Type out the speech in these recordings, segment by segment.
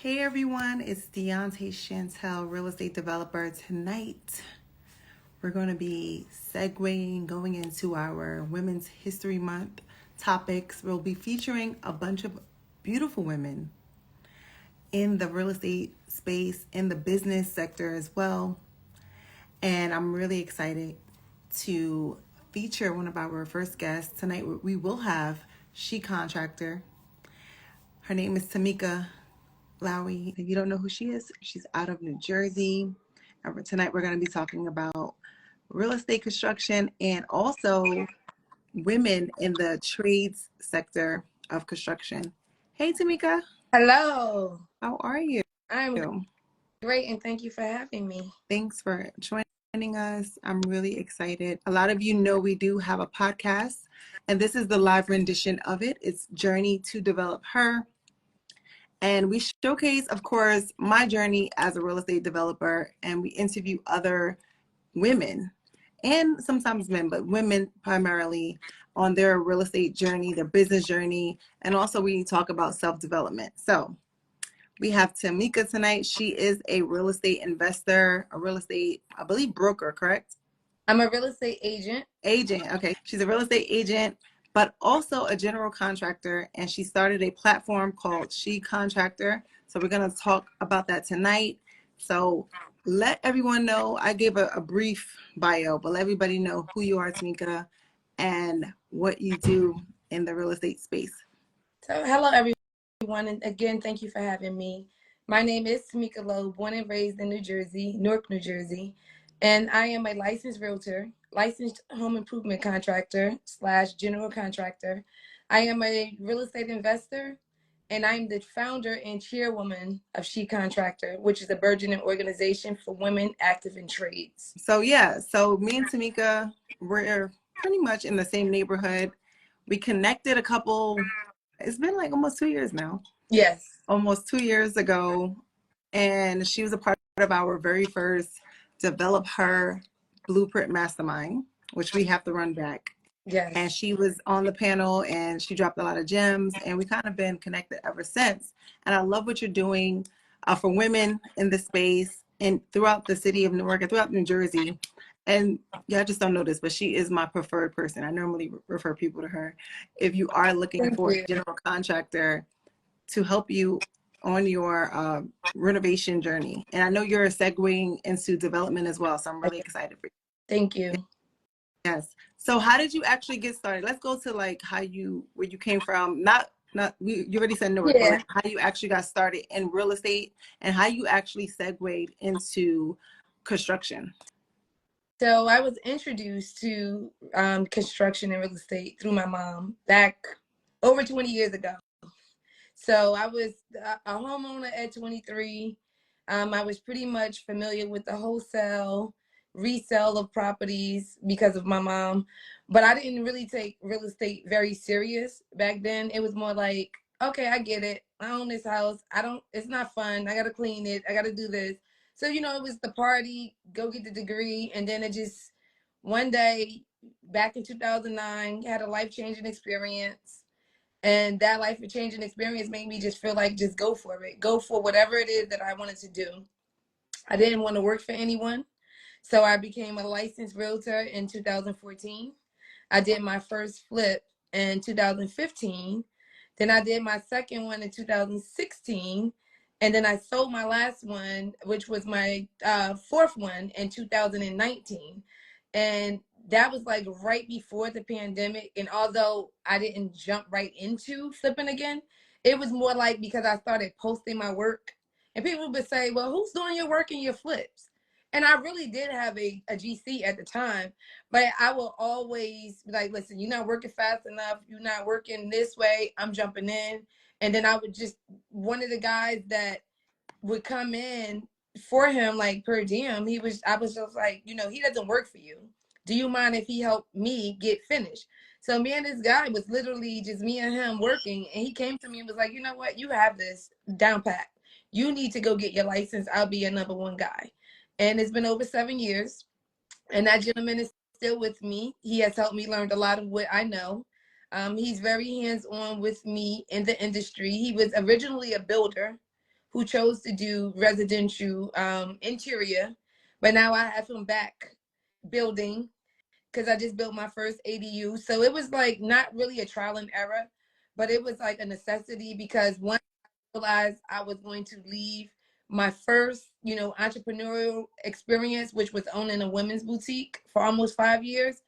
Hey everyone, it's Dionte Chantel, real estate developer. Tonight, we're going to be segueing, going into our Women's History Month topics. We'll be featuring a bunch of beautiful women in the real estate space, in the business sector as well. And I'm really excited to feature one of our first guests. Tonight, we will have She Contractor. Her name is Tamika Lowe. If you don't know who she is, she's out of New Jersey. And tonight we're going to be talking about real estate construction and also women in the trades sector of construction. Hey, Tamika. Hello. How are you? I'm great, and thank you for having me. Thanks for joining us. I'm really excited. A lot of you know we do have a podcast, and this is the live rendition of it. It's Journey to Develop Her. And we showcase, of course, my journey as a real estate developer, and we interview other women and sometimes men, but women primarily on their real estate journey, their business journey, and also we talk about self-development. So we have Tamika tonight. She is a real estate investor, a real estate, I believe, broker, correct? I'm a real estate agent. Okay. She's a real estate agent, but also a general contractor, and she started a platform called She Contractor. So we're going to talk about that tonight. So let everyone know, I gave a brief bio, but let everybody know who you are, Tamika, and what you do in the real estate space. So hello, everyone, and again, thank you for having me. My name is Tamika Lowe, born and raised in New Jersey, Newark, New Jersey, and I am a licensed realtor, licensed home improvement contractor / general contractor. I am a real estate investor, and I'm the founder and chairwoman of She Contractor, which is a burgeoning organization for women active in trades. So me and Tamika, we're pretty much in the same neighborhood. We connected it's been like almost 2 years now. Yes. Almost 2 years ago. And she was a part of our very first Develop Her Blueprint Mastermind, which we have to run back. Yes. And she was on the panel and she dropped a lot of gems, and we kind of been connected ever since. And I love what you're doing for women in this space and throughout the city of Newark and throughout New Jersey. And yeah, I just don't know this, but she is my preferred person. I normally refer people to her. If you are looking for a general contractor to help you on your renovation journey. And I know you're segueing into development as well, so I'm really excited for you. Thank you. Yes. So how did you actually get started? Let's go to like where you came from. You already said Newark, but how you actually got started in real estate and how you actually segued into construction. So I was introduced to construction and real estate through my mom back over 20 years ago. So I was a homeowner at 23. I was pretty much familiar with the wholesale resale of properties because of my mom, but I didn't really take real estate very serious back then. It was more like, okay, I get it. I own this house. It's not fun. I got to clean it. I got to do this. So, it was the party, go get the degree. And then one day back in 2009, had a life-changing experience. And that life-changing experience made me just feel like just go for it. Go for whatever it is that I wanted to do. I didn't want to work for anyone. So I became a licensed realtor in 2014. I did my first flip in 2015. Then I did my second one in 2016. And then I sold my last one, which was my fourth one in 2019. And that was like right before the pandemic. And although I didn't jump right into flipping again, it was more like because I started posting my work. And people would say, well, who's doing your work and your flips? And I really did have a GC at the time, but I will always be like, listen, you're not working fast enough. You're not working this way. I'm jumping in. And then one of the guys that would come in for him, like per diem, I was just like, he doesn't work for you. Do you mind if he helped me get finished? So me and this guy was literally just me and him working. And he came to me and was like, you know what? You have this down pat. You need to go get your license. I'll be your number one guy. And it's been over 7 years. And that gentleman is still with me. He has helped me learn a lot of what I know. He's very hands-on with me in the industry. He was originally a builder who chose to do residential interior, but now I have him back building because I just built my first ADU. So it was like not really a trial and error, but it was like a necessity because once I realized I was going to leave my first, entrepreneurial experience, which was owning a women's boutique for almost 5 years,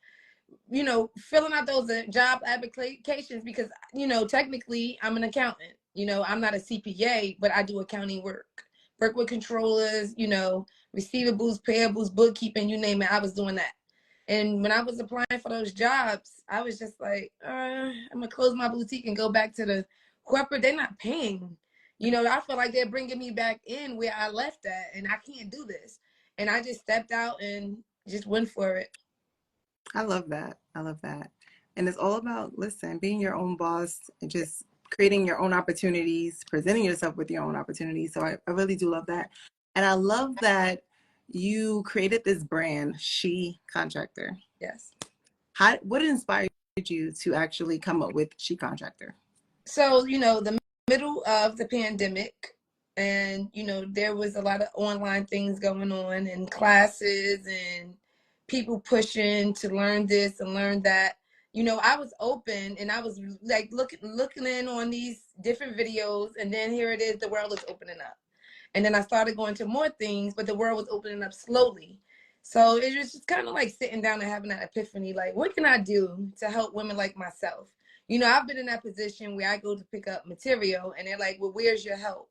filling out those job applications because, technically I'm an accountant. I'm not a CPA, but I do accounting work with controllers, receivables, payables, bookkeeping, you name it. I was doing that. And when I was applying for those jobs, I was just like, I'm going to close my boutique and go back to the corporate. They're not paying. I feel like they're bringing me back in where I left at, and I can't do this. And I just stepped out and just went for it. I love that. I love that. And it's all about, listen, being your own boss and just creating your own opportunities, presenting yourself with your own opportunities. So I really do love that. And I love that you created this brand, She Contractor. Yes. What inspired you to actually come up with She Contractor? So, the middle of the pandemic, and, there was a lot of online things going on and classes and people pushing to learn this and learn that. I was open and I was like looking in on these different videos, and then here it is, the world is opening up. And then I started going to more things, but the world was opening up slowly. So it was just kind of like sitting down and having that epiphany, like, what can I do to help women like myself? I've been in that position where I go to pick up material and they're like, well, where's your help?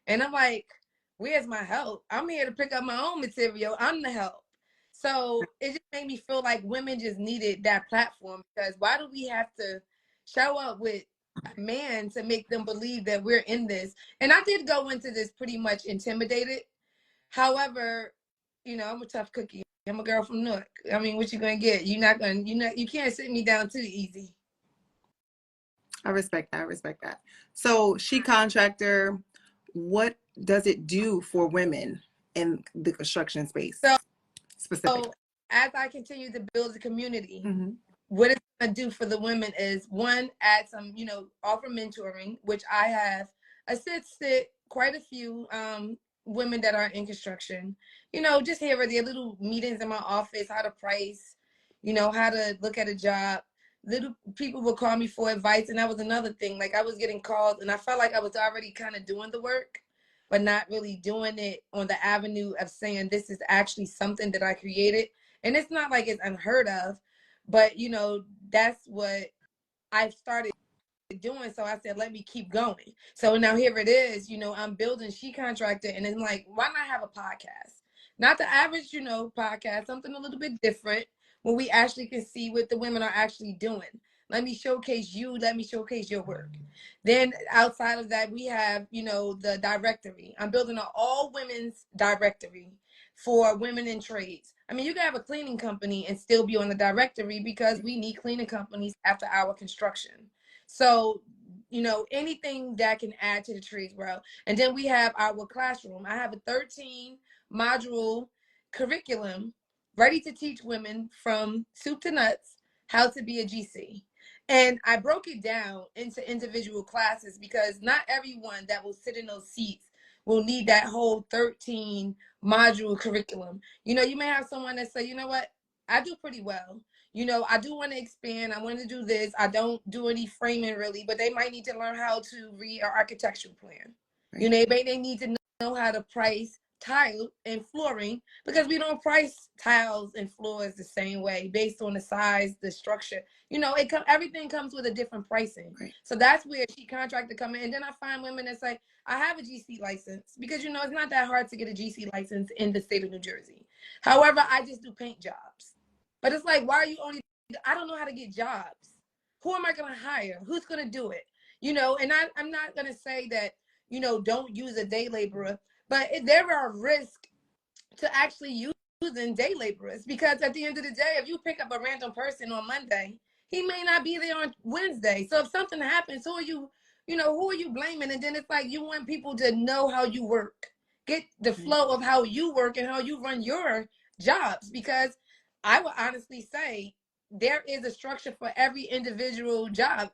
And I'm like, where's my help? I'm here to pick up my own material. I'm the help. So it just made me feel like women just needed that platform, because why do we have to show up with a man to make them believe that we're in this? And I did go into this pretty much intimidated. However, I'm a tough cookie. I'm a girl from Newark. I mean, what you gonna get? You can't sit me down too easy. I respect that. I respect that. So She Contractor, what does it do for women in the construction space specifically? So as I continue to build the community, what it's going to do for the women is, one, add some, offer mentoring, which I have assisted quite a few women that are in construction. Just here or there, little meetings in my office, how to price, how to look at a job. Little people would call me for advice, and that was another thing. Like, I was getting called, and I felt like I was already kind of doing the work, but not really doing it on the avenue of saying this is actually something that I created. And it's not like it's unheard of, but that's what I've started doing. So I said, let me keep going. So now here it is, I'm building She Contractor, and then like, why not have a podcast? Not the average, podcast, something a little bit different, where we actually can see what the women are actually doing. Let me showcase you. Let me showcase your work. Then outside of that, we have, the directory. I'm building an all women's directory for women in trades. I mean, you can have a cleaning company and still be on the directory, because we need cleaning companies after our construction. So, anything that can add to the trades world. And then we have our classroom. I have a 13 module curriculum ready to teach women from soup to nuts how to be a GC. And I broke it down into individual classes, because not everyone that will sit in those seats will need that whole 13 module curriculum. You may have someone that say, you know what, I do pretty well. I do want to expand. I want to do this. I don't do any framing really, but they might need to learn how to read an architectural plan. Right. They need to know how to price tile and flooring, because we don't price tiles and floors the same way based on the size, the structure. Everything comes with a different pricing. Right. So that's where She Contractor come in. And then I find women that say, I have a GC license, because it's not that hard to get a GC license in the state of New Jersey. However, I just do paint jobs. But it's like, why are you only, I don't know how to get jobs. Who am I going to hire? Who's going to do it? And I'm not going to say that, don't use a day laborer, but there are risks to actually using day laborers, because at the end of the day, if you pick up a random person on Monday, he may not be there on Wednesday. So if something happens, who are you blaming? And then it's like, you want people to know how you work, get the flow of how you work and how you run your jobs, because I would honestly say there is a structure for every individual job.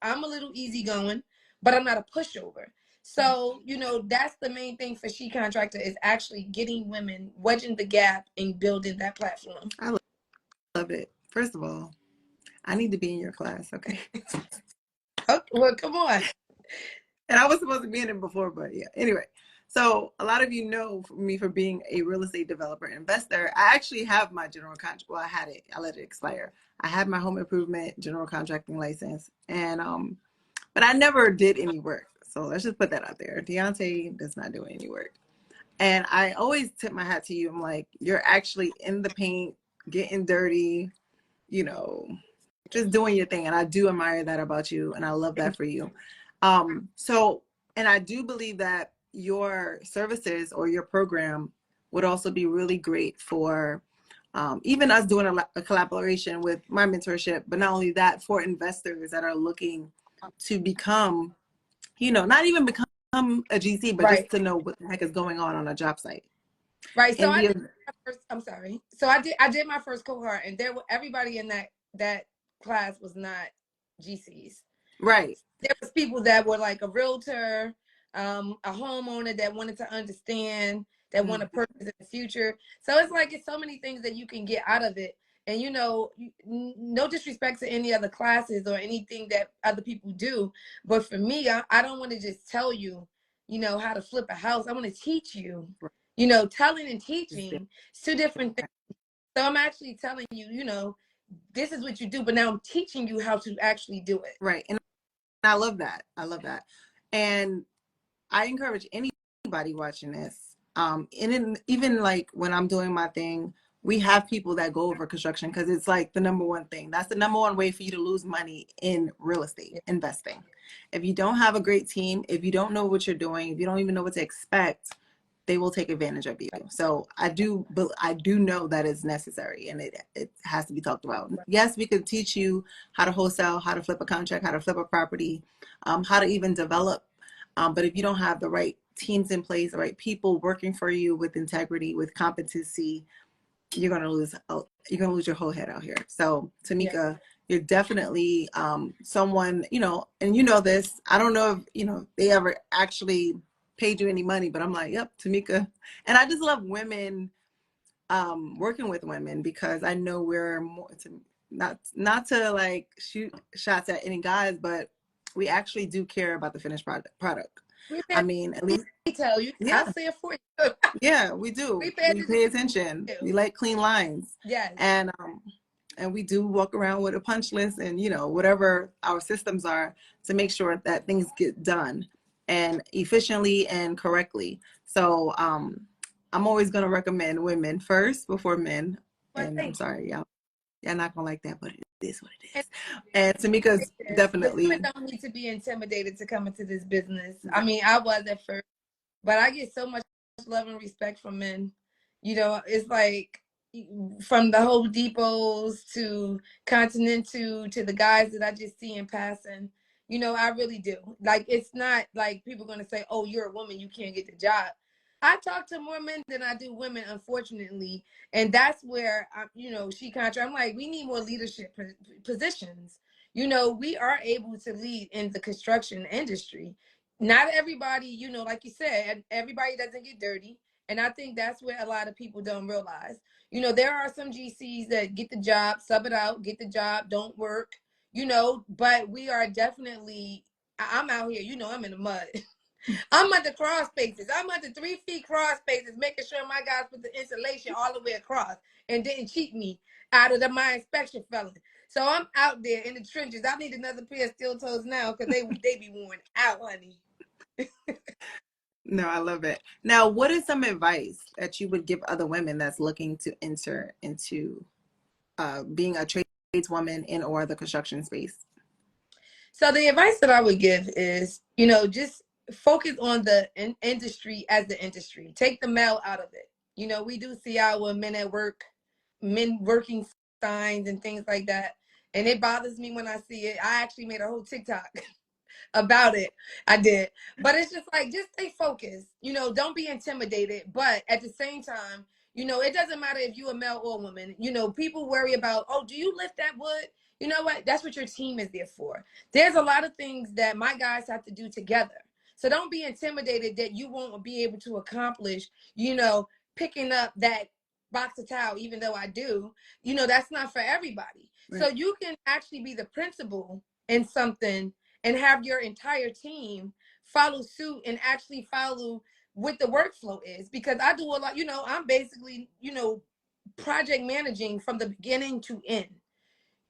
I'm a little easygoing, but I'm not a pushover. So, that's the main thing for She Contractor is actually getting women, wedging the gap and building that platform. I love it. First of all, I need to be in your class, okay? Okay, well, come on. And I was supposed to be in it before, but yeah. Anyway, so a lot of you know me for being a real estate developer investor. I actually have my general contract. Well, I had it. I let it expire. I had my home improvement general contracting license, and but I never did any work. So let's just put that out there. Dionte does not do any work. And I always tip my hat to you. I'm like, you're actually in the paint, getting dirty, you know, just doing your thing. And I do admire that about you. And I love that for you. So, and I do believe that your services or your program would also be really great for even us doing a collaboration with my mentorship, but not only that, for investors that are looking to become, not even become a GC, but Right. just to know what the heck is going on a job site. Right. So I'm sorry. So I did my first cohort, and everybody in that class was not GCs. Right. There was people that were like a realtor, a homeowner that wanted to understand, that want to purchase in the future. So it's so many things that you can get out of it. And no disrespect to any other classes or anything that other people do, but for me, I don't want to just tell you, how to flip a house. I want to teach you. Telling and teaching is two different things. So I'm actually telling you, this is what you do, but now I'm teaching you how to actually do it. Right. And I love that. I love that. And I encourage anybody watching this, even like when I'm doing my thing, we have people that go over construction because it's like the number one thing. That's the number one way for you to lose money in real estate investing. If you don't have a great team, if you don't know what you're doing, if you don't even know what to expect, they will take advantage of you. So I do know that it's necessary and it has to be talked about. Yes, we could teach you how to wholesale, how to flip a contract, how to flip a property, how to even develop. But if you don't have the right teams in place, the right people working for you with integrity, with competency, you're gonna lose your whole head out here. So Tamika, you're definitely someone, and this. I don't know if they ever actually paid you any money, but I'm like, yep, Tamika. And I just love women, working with women, because I know we're more not to like shoot shots at any guys, but we actually do care about the finished product. I mean, at least tell you, yeah. I'll say it for you. Yeah, we do. We pay attention. We like clean lines. Yes. And we do walk around with a punch list and whatever our systems are to make sure that things get done and efficiently and correctly. So I'm always going to recommend women first before men. And I'm sorry, y'all not gonna like that, but it is what it is. And Tamika's definitely. Women don't need to be intimidated to come into this business. I mean, I was at first, but I get so much love and respect from men. It's like from the Home Depots to Continental to the guys that I just see in passing. I really do. Like, it's not like people are going to say, oh, you're a woman, you can't get the job. I talk to more men than I do women, unfortunately. And that's where, She Contract, I'm like, we need more leadership positions. We are able to lead in the construction industry. Not everybody, like you said, everybody doesn't get dirty. And I think that's where a lot of people don't realize. There are some GCs that get the job, sub it out, get the job, don't work, but we are definitely, I'm out here, I'm in the mud. I'm at the cross spaces. I'm at the 3 feet cross spaces, making sure my guys put the insulation all the way across and didn't cheat me out of my inspection felon. So I'm out there in the trenches. I need another pair of steel toes now because they be worn out, honey. No, I love it. Now, what is some advice that you would give other women that's looking to enter into being a tradeswoman in or the construction space? So the advice that I would give is, just focus on the industry as the industry. Take the male out of it. We do see our men at work, men working signs and things like that. And it bothers me when I see it. I actually made a whole TikTok about it. I did. But it's just like, just stay focused. Don't be intimidated. But at the same time, it doesn't matter if you're a male or a woman. People worry about, oh, do you lift that wood? You know what? That's what your team is there for. There's a lot of things that my guys have to do together. So don't be intimidated that you won't be able to accomplish, picking up that box of towel, even though I do, that's not for everybody. Right. So you can actually be the principal in something and have your entire team follow suit and actually follow what the workflow is, because I do a lot, I'm basically, project managing from the beginning to end.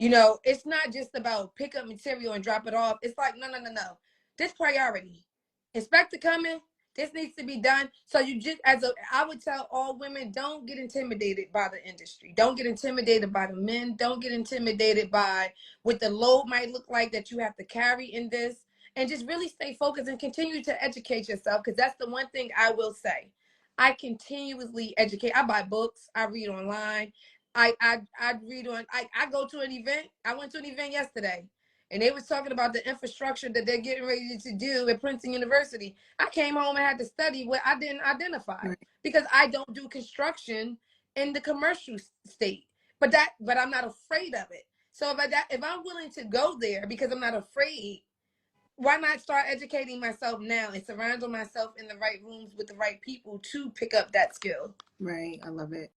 It's not just about pick up material and drop it off. It's like, no. This priority. Inspector coming, this needs to be done. So I would tell all women, don't get intimidated by the industry. Don't get intimidated by the men. Don't get intimidated by what the load might look like that you have to carry in this. And just really stay focused and continue to educate yourself, because that's the one thing I will say. I continuously educate. I buy books. I read online. I read on. I go to an event. I went to an event yesterday, and they was talking about the infrastructure that they're getting ready to do at Princeton University. I came home and had to study what I didn't identify, Right. because I don't do construction in the commercial state. But I'm not afraid of it. So if I'm willing to go there because I'm not afraid, why not start educating myself now and surrounding myself in the right rooms with the right people to pick up that skill? Right. I love it.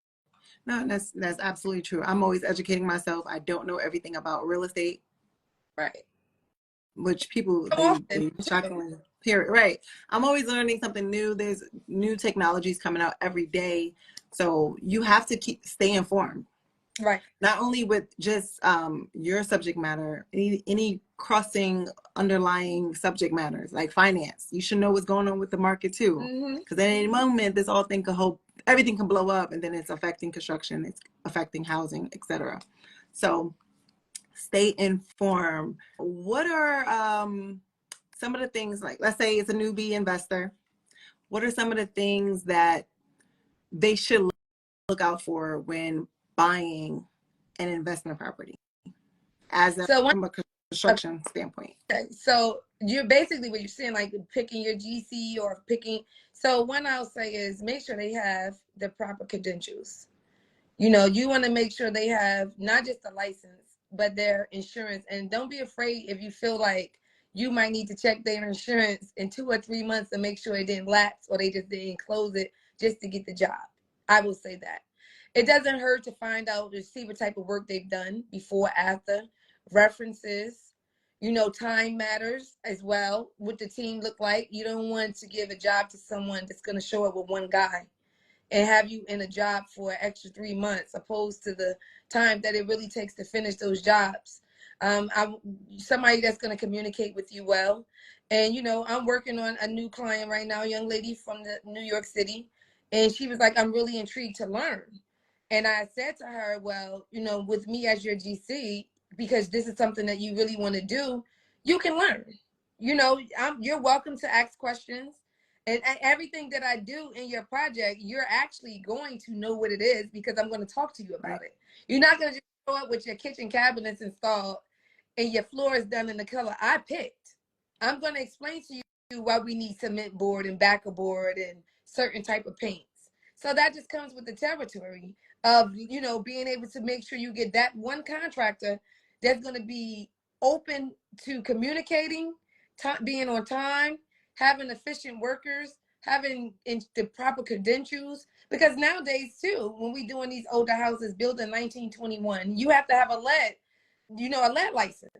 No, that's absolutely true. I'm always educating myself. I don't know everything about real estate. Right. Which people, So they shockingly hear it. Right. I'm always learning something new. There's new technologies coming out every day. So you have to stay informed. Right. Not only with just your subject matter, any crossing underlying subject matters like finance. You should know what's going on with the market too. Because at any moment, this all thing everything can blow up, and then it's affecting construction, it's affecting housing, etc. So stay informed. What are some of the things, like, let's say it's a newbie investor, what are some of the things that they should look out for when buying an investment property from a construction standpoint? So you're basically what you're saying, like picking your GC or picking. So one I'll say is make sure they have the proper credentials. You want to make sure they have not just a license, but their insurance. And don't be afraid if you feel like you might need to check their insurance in 2 or 3 months to make sure it didn't lapse or they just didn't close it just to get the job. I will say that. It doesn't hurt to find out to see what type of work they've done before, after, references. Time matters as well. What the team look like. You don't want to give a job to someone that's going to show up with one guy and have you in a job for an extra 3 months, opposed to the time that it really takes to finish those jobs. I'm somebody that's going to communicate with you well. And, I'm working on a new client right now, a young lady from the New York City. And she was like, I'm really intrigued to learn. And I said to her, well, with me as your GC, because this is something that you really want to do, you can learn. You're welcome to ask questions. And everything that I do in your project, you're actually going to know what it is, because I'm going to talk to you about it. You're not going to just show up with your kitchen cabinets installed and your floor is done in the color I picked. I'm going to explain to you why we need cement board and backer board and certain type of paints. So that just comes with the territory of, being able to make sure you get that one contractor that's going to be open to communicating, being on time, having efficient workers, having the proper credentials. Because nowadays too, when we doing these older houses built in 1921, you have to have a lead license.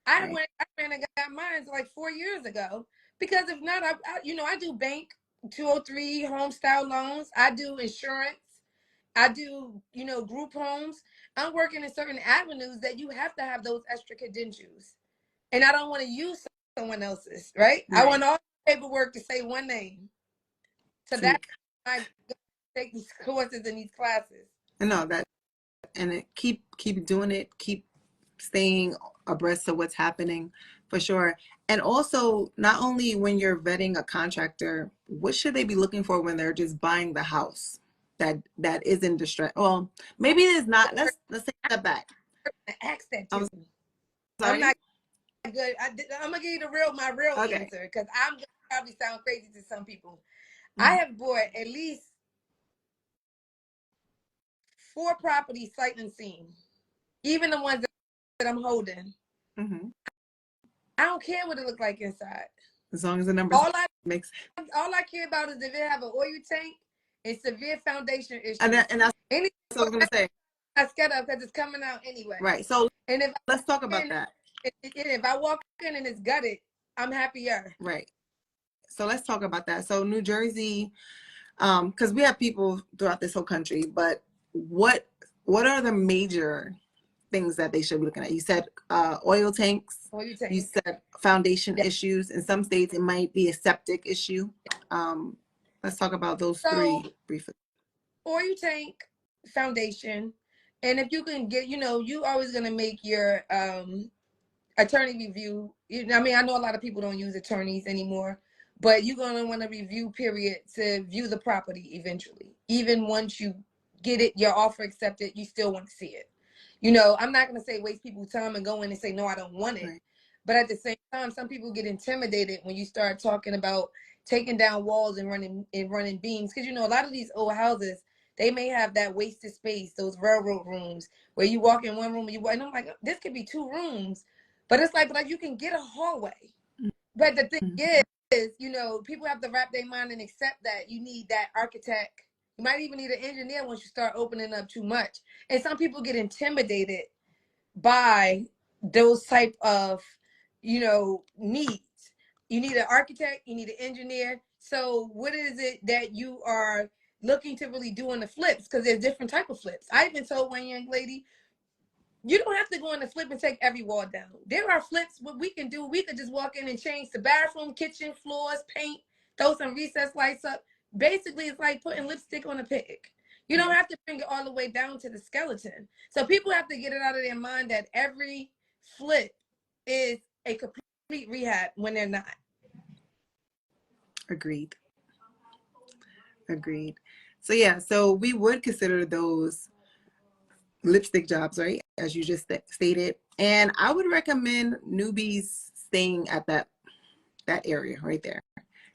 I ran and got mine like 4 years ago, because if not, I do bank 203 home style loans. I do insurance. I do, group homes. I'm working in certain avenues that you have to have those extra credentials. And I don't want to use someone else's, right? I want all the paperwork to say one name. So that's why I take these courses and these classes. No, keep doing it, keep staying abreast of what's happening, for sure. And also, not only when you're vetting a contractor, what should they be looking for when they're just buying the house that is in distress? Well, maybe it's not. Let's take that back. Ask that too. I'm not good. I'm gonna give you my real answer, because I'm gonna probably sound crazy to some people. I have bought at least 4 properties sight unseen, even the ones that I'm holding. I don't care what it looked like inside. As long as the numbers All I makes all I care about is if it have an oil tank and severe foundation issues. and that's Anything what I was gonna say. I scared of because it's coming out anyway. Right. So And if let's talk about that. if I walk in and it's gutted, I'm happier. Right. So let's talk about that. So New Jersey, because we have people throughout this whole country, but what are the major things that they should be looking at? You said oil tanks. Oil tank. You said foundation issues. In some states, it might be a septic issue. Let's talk about those three briefly. Oil tank, foundation, and if you can get, you always gonna make your attorney review. I mean, I know a lot of people don't use attorneys anymore, but you're gonna want to review period to view the property eventually. Even once you get it, your offer accepted, you still want to see it. I'm not gonna say waste people's time and go in and say no, I don't want it. Right. But at the same time, some people get intimidated when you start talking about taking down walls and running beams, because a lot of these old houses, they may have that wasted space, those railroad rooms where you walk in one room and I'm like, this could be 2 rooms, but it's like you can get a hallway. But the thing is, people have to wrap their mind and accept that you need that architect. You might even need an engineer once you start opening up too much. And some people get intimidated by those type of, needs. You need an architect, you need an engineer. So what is it that you are looking to really do on the flips? Because there's different type of flips. I even told one young lady, you don't have to go in the flip and take every wall down. There are flips. What we can do, we could just walk in and change the bathroom, kitchen, floors, paint, throw some recessed lights up. Basically, it's like putting lipstick on a pig. You don't have to bring it all the way down to the skeleton. So people have to get it out of their mind that every flip is a complete rehab when they're not. Agreed. So yeah, so we would consider those lipstick jobs, right? As you just stated. And I would recommend newbies staying at that area right there.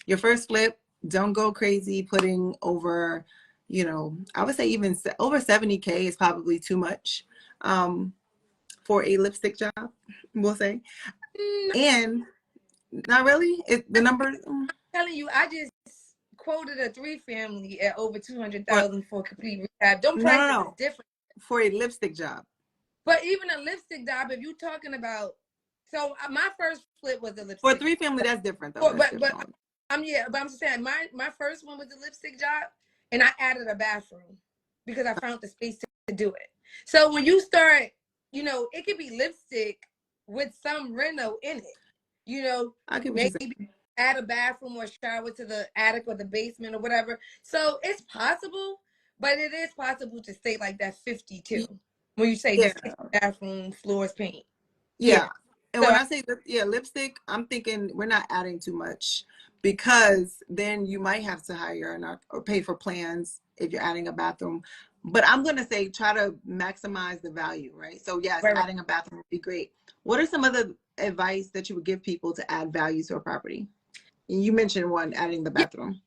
Your first flip, don't go crazy putting over, I would say even over 70K is probably too much for a lipstick job, we'll say. And not really. The number. I'm telling you, I just quoted a 3-family at over 200,000 for complete rehab. Don't prices is different for a lipstick job. But even a lipstick job, if you're talking about, so my first flip was a lipstick. For a 3-family, that's different though. But I'm just saying my first one was a lipstick job, and I added a bathroom because I found the space to do it. So when you start, it could be lipstick with some reno in it. Maybe add a bathroom or shower to the attic or the basement or whatever. So it's possible, but it is possible to stay like that 52. When you say just bathroom, floors, paint. Yeah. And so when I say lipstick, I'm thinking we're not adding too much, because then you might have to hire or pay for plans if you're adding a bathroom. But I'm going to say try to maximize the value, right? So yes, adding a bathroom would be great. What are some other advice that you would give people to add value to a property? You mentioned one, adding the bathroom.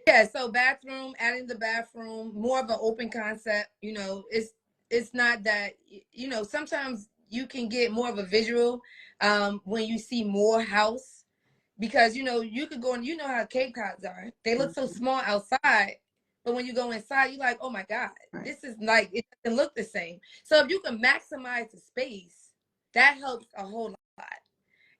Yeah, so adding the bathroom, more of an open concept. It's not that, sometimes you can get more of a visual when you see more house, because, you could go and how Cape Cods are. They look so small outside, but when you go inside, you're like, oh my God, this is like, it doesn't look the same. So if you can maximize the space, that helps a whole lot.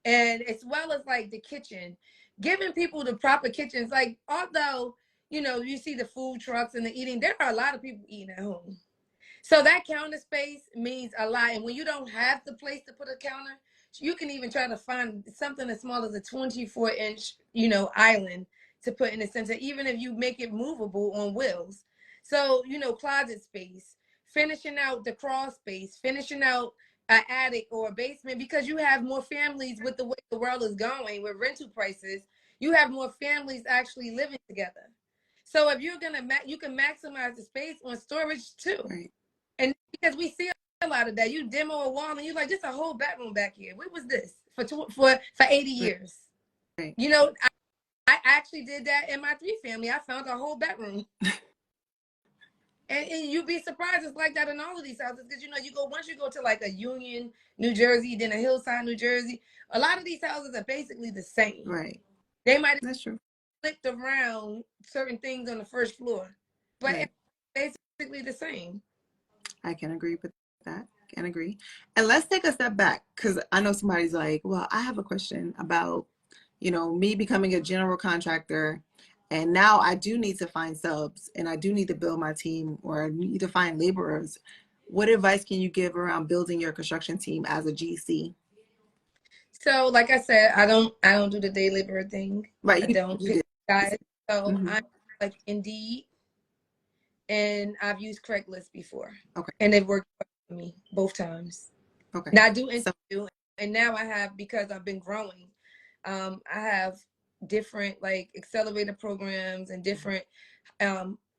And as well as like the kitchen, giving people the proper kitchens, like although, you see the food trucks and the eating, there are a lot of people eating at home. So that counter space means a lot. And when you don't have the place to put a counter, you can even try to find something as small as a 24-inch, island to put in the center, even if you make it movable on wheels. So, closet space, finishing out the crawl space, finishing out an attic or a basement, because you have more families with the way the world is going with rental prices. You have more families actually living together. So if you're you can maximize the space on storage too. Right. And because we see a lot of that, you demo a wall and you're like, just a whole bedroom back here. What was this for 80 years? Right. I actually did that in my 3-family. I found a whole bedroom. And you'd be surprised it's like that in all of these houses, because once you go to like a Union, New Jersey, then a Hillside, New Jersey, a lot of these houses are basically the same. Right. They might have That's true. flipped around certain things on the first floor, but Right. it's basically the same. I can agree with that. Can agree. And let's take a step back because I know somebody's like, well, I have a question about, me becoming a general contractor. And now I do need to find subs and I do need to build my team or I need to find laborers. What advice can you give around building your construction team as a GC? So, like I said, I don't do the day labor thing. Right. I You, don't you pick did. guys. So Mm-hmm. I like Indeed, and I've used Craigslist before, Okay. and they've worked for me both times. Okay. Now I do So, interview, and now I have, because I've been growing. I have different like accelerator programs and different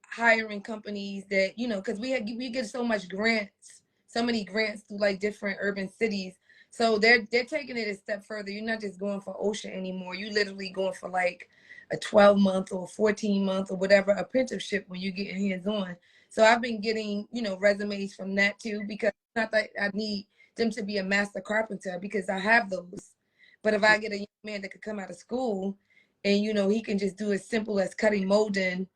hiring companies that, because we get so much grants, so many grants through like different urban cities. So they're taking it a step further. You're not just going for OSHA anymore. You literally going for like a 12-month or 14-month or whatever apprenticeship when you get hands on. So I've been getting, resumes from that too, because it's not that I need them to be a master carpenter, because I have those. But if I get a young man that could come out of school and, he can just do as simple as cutting molding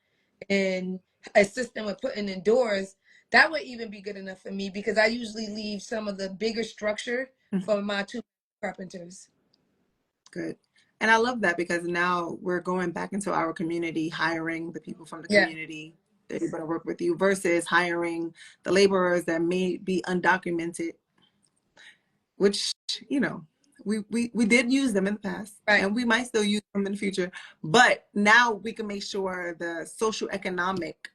and assist them with putting in doors, that would even be good enough for me, because I usually leave some of the bigger structure for my two carpenters. good. And I love that because now we're going back into our community, hiring the people from the Yeah. community that are going to work with you versus hiring the laborers that may be undocumented, which, we did use them in the past Right. and we might still use them in the future. But now we can make sure the social economics,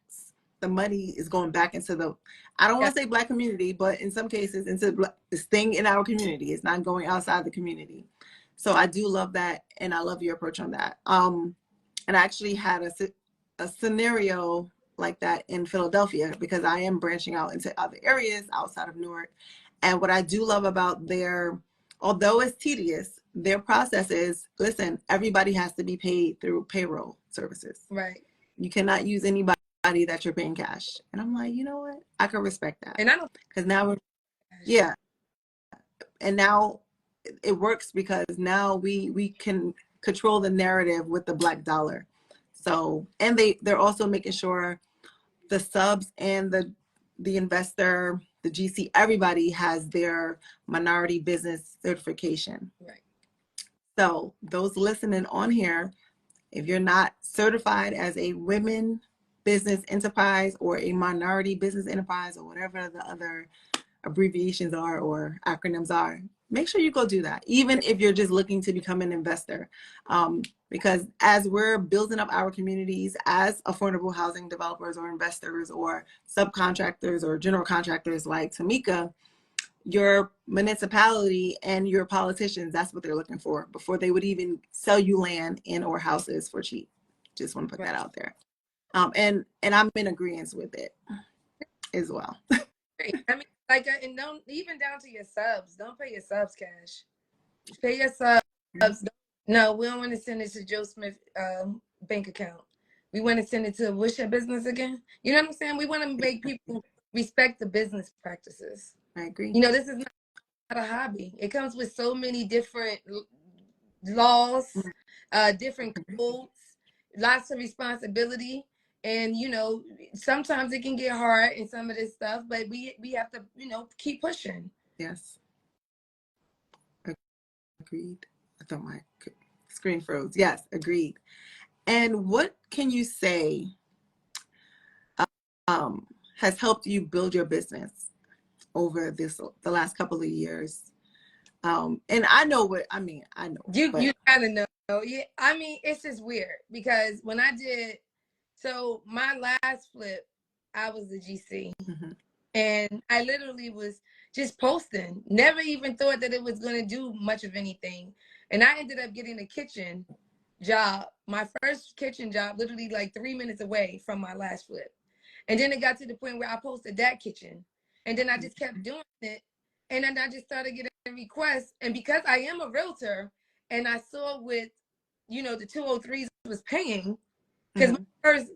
the money is going back into I don't want to say Black community, but in some cases into this thing in our community. It's not going outside the community. So I do love that. And I love your approach on that. And I actually had a scenario like that in Philadelphia because I am branching out into other areas outside of Newark. And what I do love about although it's tedious, their process is, listen, everybody has to be paid through payroll services. Right. You cannot use anybody that you're paying cash. And I'm like, you know what? I can respect that. And I don't. Because now yeah. And now it works because now we can control the narrative with the Black dollar. So, and they're also making sure the subs and the investor, the GC, everybody has their minority business certification. Right. So those listening on here, if you're not certified as a women business enterprise or a minority business enterprise or whatever the other abbreviations are or acronyms are, make sure you go do that, even if you're just looking to become an investor. Because as we're building up our communities as affordable housing developers or investors or subcontractors or general contractors like Tamika, your municipality and your politicians, that's what they're looking for before they would even sell you land and or houses for cheap. Just want to put that out there. And I'm in agreement with it as well. Great. I mean, like, and don't even down to your subs. Don't pay your subs cash. Pay your subs. No, we don't want to send it to Joe Smith bank account. We want to send it to what's your business again? You know what I'm saying? We want to make people respect the business practices. I agree. This is not a hobby. It comes with so many different laws, different codes, lots of responsibility. And sometimes it can get hard in some of this stuff, but we have to keep pushing. Yes. Agreed. I thought my screen froze. Yes, agreed. And what can you say has helped you build your business over the last couple of years? And I know what I mean. I know you gotta know. Yeah, I mean, it's just weird because when I did, so my last flip, I was the GC. Mm-hmm. And I literally was just posting, never even thought that it was going to do much of anything. And I ended up getting a kitchen job, my first kitchen job, literally like 3 minutes away from my last flip. And then it got to the point where I posted that kitchen. And then I just kept doing it. And then I just started getting requests. And because I am a realtor and I saw what, the 203s was paying, because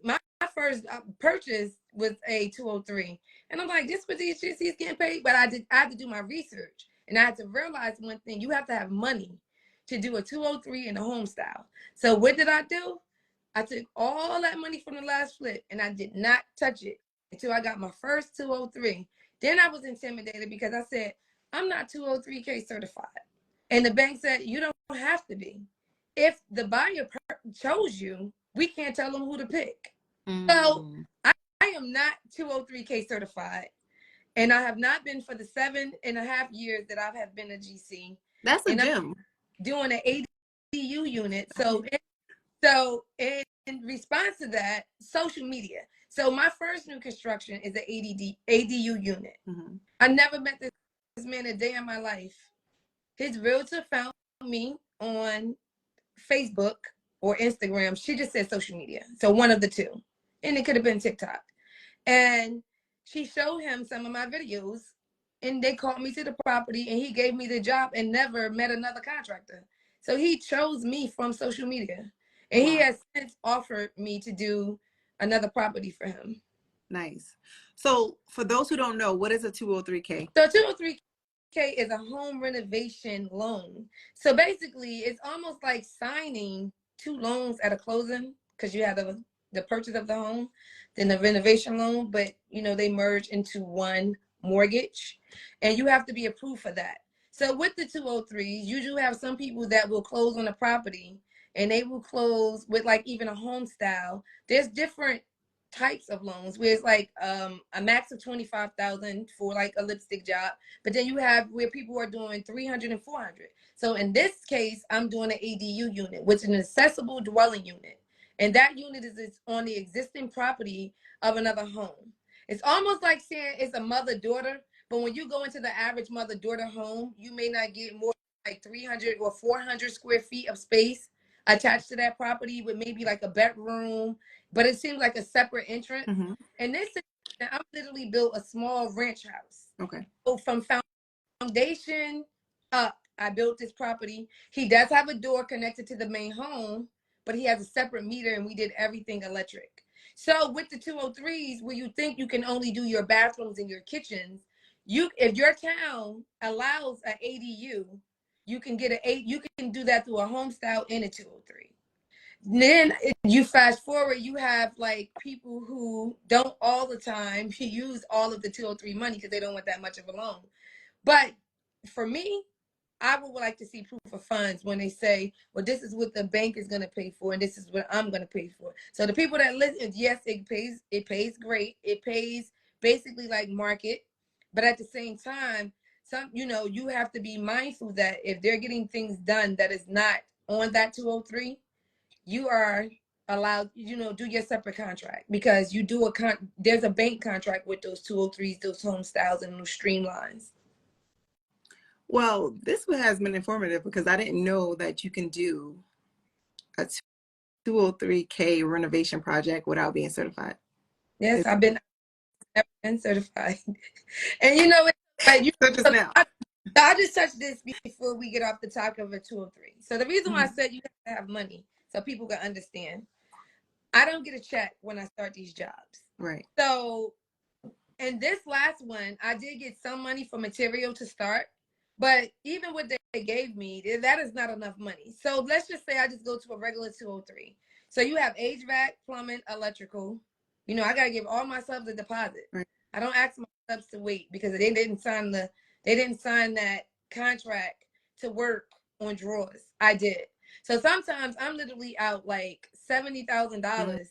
my first purchase was a 203. And I'm like, this what these GCs getting paid? But I had to do my research. And I had to realize one thing: you have to have money to do a 203 in the home style. So what did I do? I took all that money from the last flip and I did not touch it until I got my first 203. Then I was intimidated because I said, I'm not 203K certified. And the bank said, you don't have to be. If the buyer chose you, we can't tell them who to pick. So I am not 203K certified. And I have not been for the 7.5 years that I have been a GC. That's a gem. Doing an ADU unit. So in response to that, social media. So my first new construction is an ADU unit. Mm-hmm. I never met this man a day in my life. His realtor found me on Facebook or Instagram. She just said social media. So one of the two. And it could have been TikTok. And she showed him some of my videos and they called me to the property and he gave me the job and never met another contractor. So he chose me from social media. And he has since offered me to do another property for him. Nice. So for those who don't know, what is a 203K? So 203K is a home renovation loan. So basically, it's almost like signing two loans at a closing because you have the purchase of the home, then the renovation loan, but they merge into one mortgage and you have to be approved for that. So with the 203s, you do have some people that will close on a property and they will close with like even a home style. There's different types of loans where it's like a max of 25,000 for like a lipstick job, but then you have where people are doing 300 and 400. So in this case, I'm doing an ADU unit, which is an accessible dwelling unit. And that unit is on the existing property of another home. It's almost like saying it's a mother-daughter, but when you go into the average mother-daughter home, you may not get more like 300 or 400 square feet of space attached to that property with maybe like a bedroom, but it seems like a separate entrance. Mm-hmm. And this, I literally built a small ranch house. Okay. So from foundation up, I built this property. He does have a door connected to the main home, but he has a separate meter and we did everything electric. So with the 203s, where you think you can only do your bathrooms and your kitchens, if your town allows an ADU, you can do that through a home style and a 203. Then you fast forward, you have like people who don't all the time use all of the 203 money because they don't want that much of a loan. But for me, I would like to see proof of funds when they say, well, this is what the bank is going to pay for and this is what I'm going to pay for. So the people that listen, yes, it pays great. It pays basically like market. But at the same time, you have to be mindful that if they're getting things done that is not on that 203, you are allowed, do your separate contract because there's a bank contract with those 203s, those home styles and those streamlines. Well, this has been informative because I didn't know that you can do a 203K renovation project without being certified. Yes, I've never been certified. And I just touched this before we get off the topic of a 203. So the reason why I said you have to have money so people can understand, I don't get a check when I start these jobs. Right. So in this last one, I did get some money for material to start. But even what they gave me, that is not enough money. So let's just say I just go to a regular 203. So you have HVAC, plumbing, electrical. I got to give all my subs a deposit. Right. I don't ask my subs to wait because they didn't sign that contract to work on drawers. I did. So sometimes I'm literally out like $70,000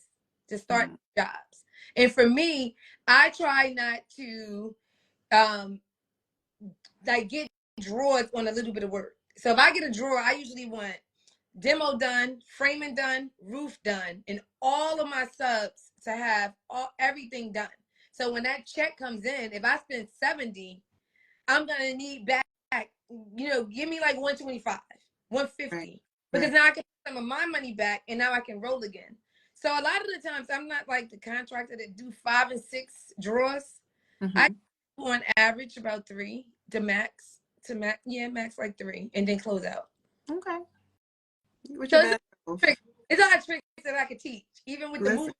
to start jobs. And for me, I try not to get drawers on a little bit of work. So if I get a drawer, I usually want demo done, framing done, roof done, and all of my subs to have everything done. So when that check comes in, if I spend 70, I'm gonna need back, give me like 125, 150. Right. Because now I can put some of my money back and now I can roll again. So a lot of the times I'm not like the contractor that do 5 and 6 drawers. Mm-hmm. I do on average about 3 to max. Max like 3 and then close out. Okay. So it's all tricks that I could teach, even with the moving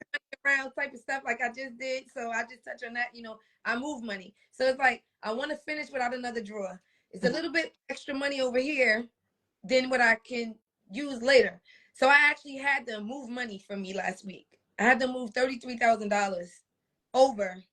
around type of stuff like I just did. So I just touch on that, I move money. So it's like, I want to finish without another drawer. It's a little bit extra money over here, than what I can use later. So I actually had to move money from me last week. I had to move $33,000 over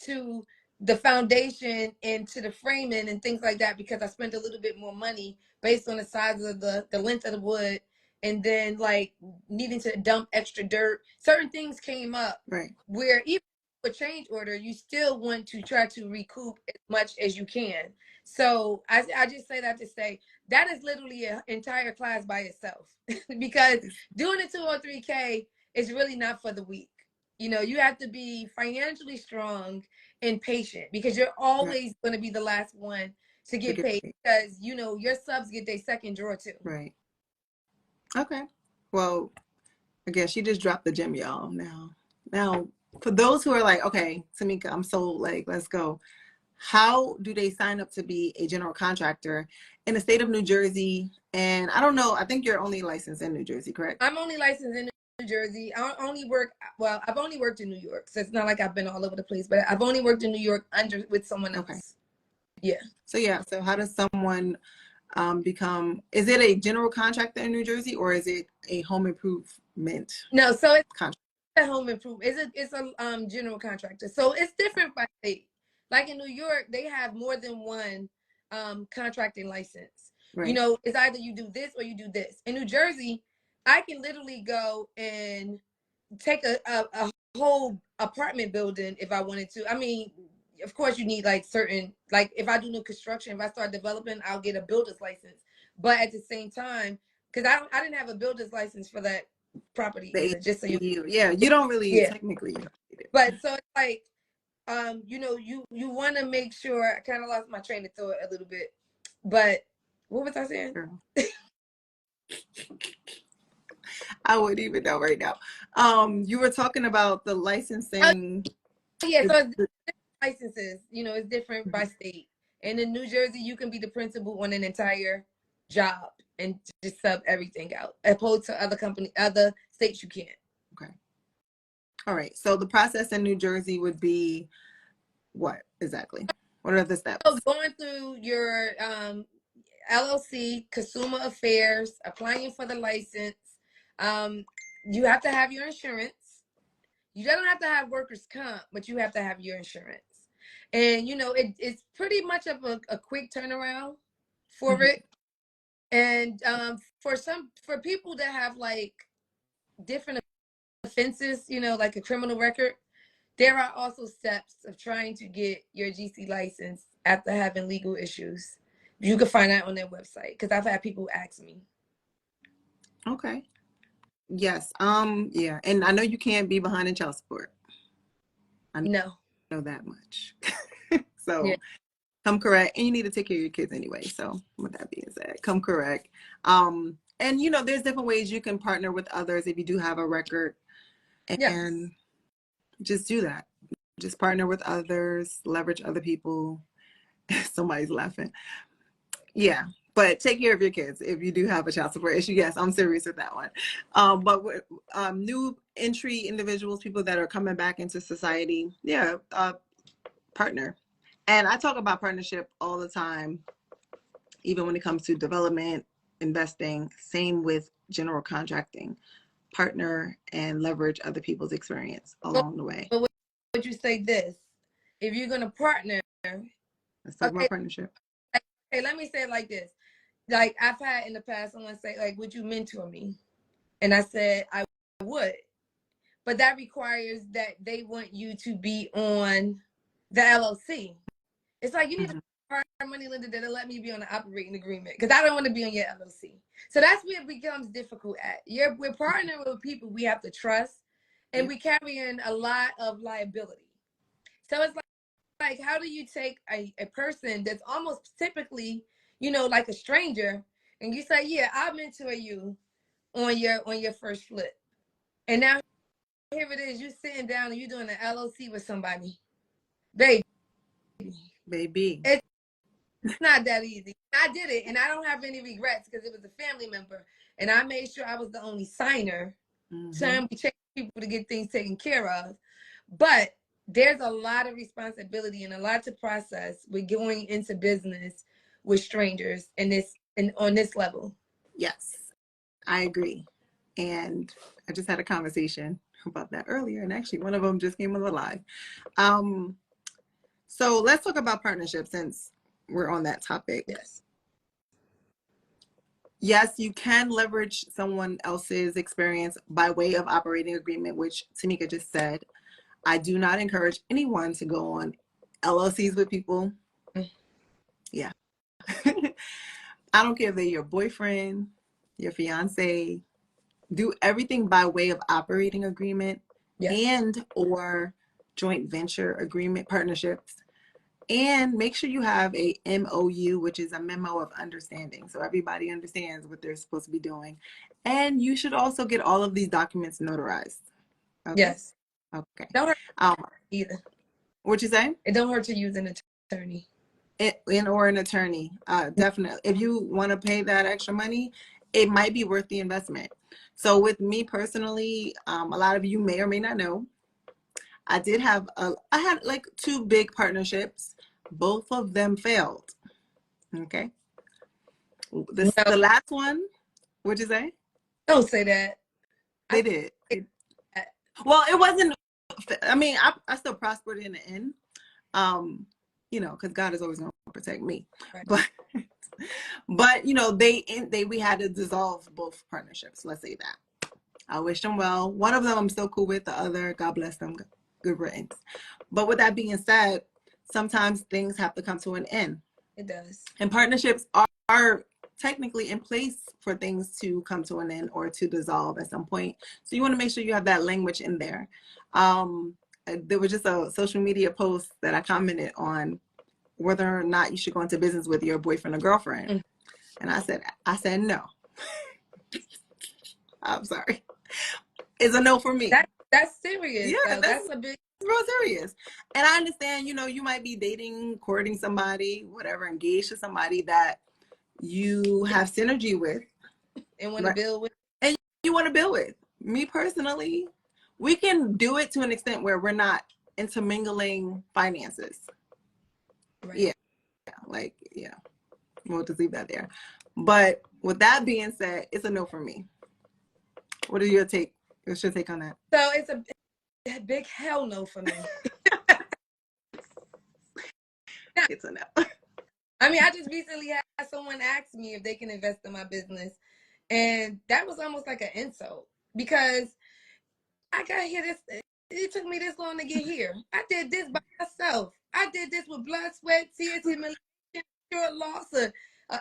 to the foundation and to the framing and things like that, because I spent a little bit more money based on the size of the length of the wood, and then like needing to dump extra dirt. Certain things came up, right, where even a change order, you still want to try to recoup as much as you can. So I just say that to say that is literally an entire class by itself because doing a 203K is really not for the weak. You know, you have to be financially strong and patient, because you're always going to be the last one to get paid, because, you know, your subs get their second drawer too. Right. Okay. Well, again, she just dropped the gem, y'all. Now, for those who are like, okay, Tamika, I'm sold, like, let's go. How do they sign up to be a general contractor in the state of New Jersey? And I don't know, I think you're only licensed in New Jersey, correct? I'm only licensed in New Jersey. I've only worked in New York, so it's not like I've been all over the place, but I've only worked in New York with someone else. Okay. Yeah. So how does someone become, is it a general contractor in New Jersey, or is it a home improvement? No, so it's contractor? A home improvement. It's a general contractor. So it's different by state. Like in New York, they have more than one contracting license. Right. You know, it's either you do this or you do this. In New Jersey, I can literally go and take a whole apartment building if I wanted to. I mean, of course you need like certain, like if I do new construction, if I start developing, I'll get a builder's license. But at the same time, because I didn't have a builder's license for that property either, just so you don't really technically need it. But so it's like you know, you want to make sure. I kind of lost my train of thought a little bit, but what was I saying? I wouldn't even know right now. You were talking about the licensing. Yeah, so it's different licenses, you know, it's different by state. And in New Jersey, you can be the principal on an entire job and just sub everything out, opposed to other states you can't. Okay. All right. So the process in New Jersey would be what exactly? What are the steps? So going through your LLC, consumer affairs, applying for the license. You have to have your insurance. You don't have to have workers' comp, but you have to have your insurance. And, you know, it's pretty much of a quick turnaround for it. And for people that have like different offenses, you know, like a criminal record, there are also steps of trying to get your GC license after having legal issues. You can find out on their website, because I've had people ask me. Okay. Yes. Yeah. And I know you can't be behind in child support. I know that much. So come correct. And you need to take care of your kids anyway. So with that being said, come correct. And you know, there's different ways you can partner with others if you do have a record. And just do that. Just partner with others, leverage other people. Somebody's laughing. Yeah. But take care of your kids if you do have a child support issue. Yes, I'm serious with that one. But with new entry individuals, people that are coming back into society, partner. And I talk about partnership all the time, even when it comes to development, investing, same with general contracting. Partner and leverage other people's experience along the way. But would you say this? If you're going to partner, let's talk about partnership. Okay, let me say it like this. Like I've had in the past someone say, like, would you mentor me? And I said, I would. But that requires that they want you to be on the LLC. It's like you need to hire a money lender that'll let me be on the operating agreement, because I don't want to be on your LLC. So that's where it becomes difficult at. We're partnering with people we have to trust, and we carry in a lot of liability. So it's like how do you take a person that's almost typically, you know, like a stranger, and you say, yeah, I'll mentor you on your first flip. And now here it is, you sitting down and you doing an LLC with somebody. Baby. It's not that easy. I did it, and I don't have any regrets, because it was a family member, and I made sure I was the only signer. So we check people to get things taken care of. But there's a lot of responsibility and a lot to process with going into business with strangers on this level. Yes, I agree. And I just had a conversation about that earlier, and actually one of them just came alive. Um, so let's talk about partnerships since we're on that topic. Yes. Yes, you can leverage someone else's experience by way of operating agreement, which Tamika just said. I do not encourage anyone to go on LLCs with people. Yeah. I don't care if they're your boyfriend, your fiance. Do everything by way of operating agreement and or joint venture agreement partnerships. And make sure you have a MOU, which is a memo of understanding. So everybody understands what they're supposed to be doing. And you should also get all of these documents notarized. Okay? Yes. Okay. Don't hurt either. What you say? It don't hurt to use an attorney. Or an attorney. Definitely. If you want to pay that extra money, it might be worth the investment. So with me personally, a lot of you may or may not know, I had like 2 big partnerships. Both of them failed. Okay. The last one, what'd you say? Don't say that. They did. Well, it wasn't, I mean, I still prospered in the end. Because God is always going to protect me. Right. But we had to dissolve both partnerships. Let's say that. I wish them well. One of them I'm still cool with. The other, God bless them, good riddance. But with that being said, sometimes things have to come to an end. It does. And partnerships are technically in place for things to come to an end or to dissolve at some point. So you want to make sure you have that language in there. There was just a social media post that I commented on whether or not you should go into business with your boyfriend or girlfriend. Mm-hmm. And I said no. I'm sorry. It's a no for me. That's serious. Yeah, that's a big. Real serious. And I understand, you might be dating, courting somebody, whatever, engaged to somebody that you have synergy with. And want to build with. And you want to build with. Me personally, we can do it to an extent where we're not intermingling finances. Right. Yeah. We'll just leave that there. But with that being said, it's a no for me. What are your take? What's your take on that? So it's a big hell no for me. It's a no. I mean, I just recently had someone ask me if they can invest in my business. And that was almost like an insult because I got here it took me this long to get here. I did this by myself. I did this with blood, sweat, tears, humiliation, short loss of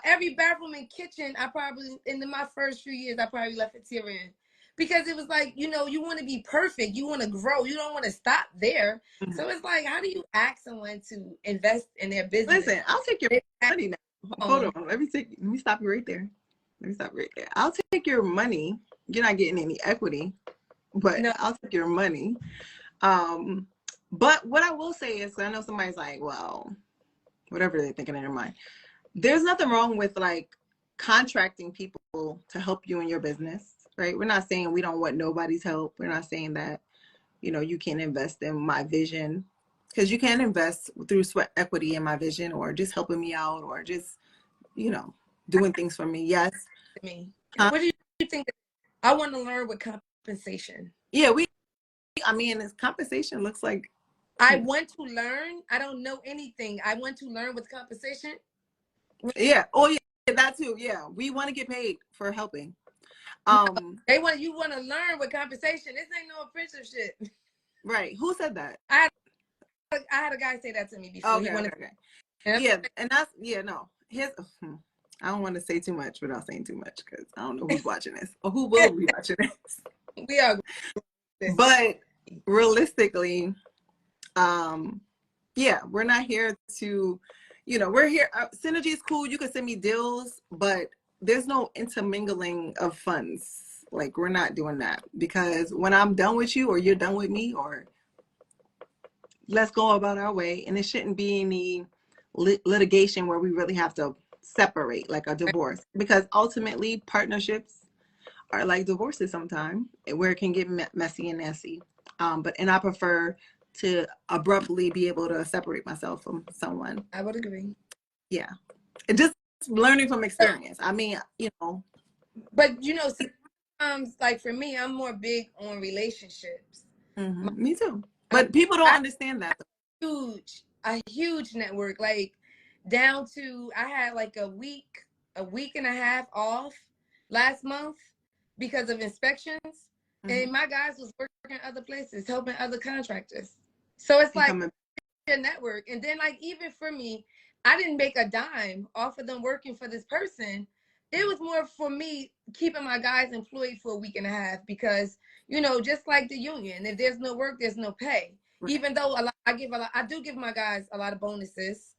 every bathroom and kitchen. I probably, in my first few years, I probably left a tear in. Because it was like, you want to be perfect. You want to grow. You don't want to stop there. Mm-hmm. So it's like, how do you ask someone to invest in their business? Listen, I'll take your money now. Hold on. Let me stop you right there. I'll take your money. You're not getting any equity, but no. I'll take your money. But what I will say is, I know somebody's like, well, whatever they're thinking in their mind. There's nothing wrong with like contracting people to help you in your business. Right? We're not saying we don't want nobody's help. We're not saying that, you can't invest in my vision, because you can invest through sweat equity in my vision, or just helping me out, or just, doing things for me. Yes. What do you think? I want to learn with compensation. Yeah, this compensation looks like. I want to learn. I don't know anything. I want to learn with compensation. Yeah. Oh yeah, that too. Yeah. We want to get paid for helping. You want to learn with compensation. This ain't no apprenticeship. Right. Who said that? I had a guy say that to me before. Okay. Yeah, and that's no. I don't want to say too much without saying too much, because I don't know who's watching this or who will be watching this. We are. But realistically, we're not here to, we're here. Synergy is cool. You can send me deals, but there's no intermingling of funds. Like, we're not doing that, because when I'm done with you, or you're done with me, or let's go about our way. And it shouldn't be any litigation where we really have to separate, like a divorce, because ultimately partnerships are like divorces sometimes, where it can get messy and nasty. And I prefer to abruptly be able to separate myself from someone. I would agree. Yeah. Just learning from experience. I mean, But you know, sometimes, like for me, I'm more big on relationships. Me too. But people don't understand that. A huge network, like down to I had like a week and a half off last month because of inspections, and my guys was working other places, helping other contractors. So it's like a network. And then like even for me, I didn't make a dime off of them working for this person. It was more for me keeping my guys employed for a week and a half because, you know, just like the union, if there's no work, there's no pay. Right. Even though I do give my guys a lot of bonuses.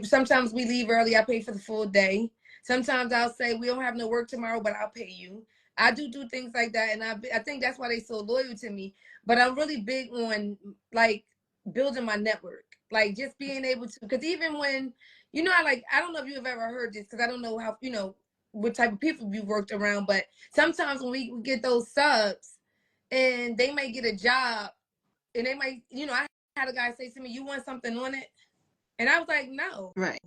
Sometimes we leave early, I pay for the full day. Sometimes I'll say we don't have no work tomorrow, but I'll pay you. I do things like that, and I think that's why they so loyal to me. But I'm really big on like building my network, like just being able to, because even when, you know, I don't know if you've ever heard this, because I don't know how, you know, what type of people you've worked around, but sometimes when we get those subs and they may get a job and they might, you know, I had a guy say to me, you want something on it? And I was like, no. Right.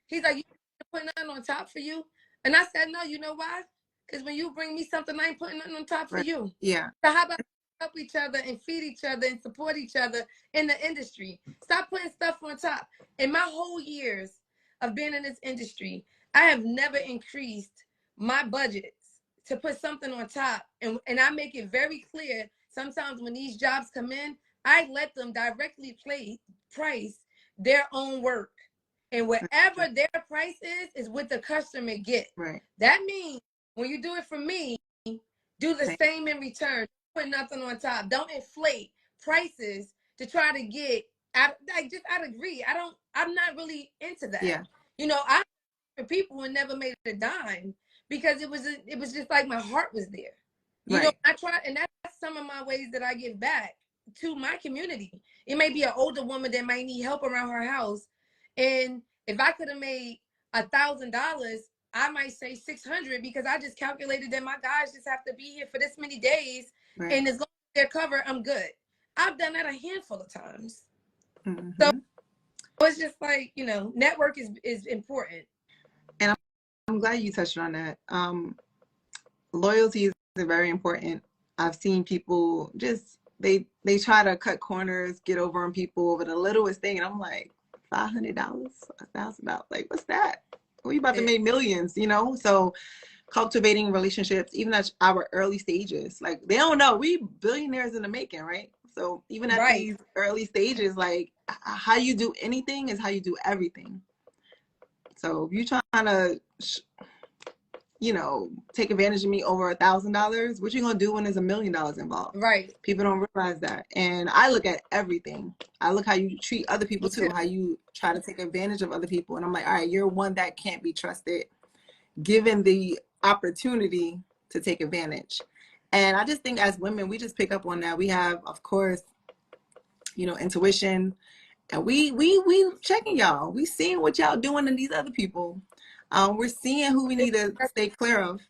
He's like, you put nothing on top for you? And I said, no, you know why? Because when you bring me something, I ain't putting nothing on top for you. Yeah. So how about help each other and feed each other and support each other in the industry? Stop putting stuff on top. In my whole years of being in this industry, I have never increased my budgets to put something on top. And I make it very clear, sometimes when these jobs come in, I let them directly price their own work. And whatever their price is what the customer get. Right. That means when you do it for me, do the same in return. Put nothing on top. Don't inflate prices to try to get out of greed. I'm not really into that. Yeah. You know, I for people and never made a dime because it was just like my heart was there. You know, I try, and that's some of my ways that I give back to my community. It may be an older woman that might need help around her house. And if I could have made $1,000, I might say 600 because I just calculated that my guys just have to be here for this many days. Right. And as long as they're covered, I'm good. I've done that a handful of times. So it's just like, you know, network is important. And I'm glad you touched on that. Loyalty is very important. I've seen people just, they try to cut corners, get over on people over the littlest thing. And I'm like, $500, $1,000, like what's that? We about to make millions, you know? So cultivating relationships, even at our early stages, like they don't know we billionaires in the making, right? So even at these early stages, like how you do anything is how you do everything. So if you're trying to, you know, take advantage of me over $1,000, what you gonna do when there's $1 million involved? Right. People don't realize that. And I look at everything. I look how you treat other people too, how you try to take advantage of other people. And I'm like, all right, you're one that can't be trusted given the opportunity to take advantage. And I just think as women, we just pick up on that. We have, of course, you know, intuition, and we checking y'all. We seeing what y'all doing to these other people. We're seeing who we need to stay clear of.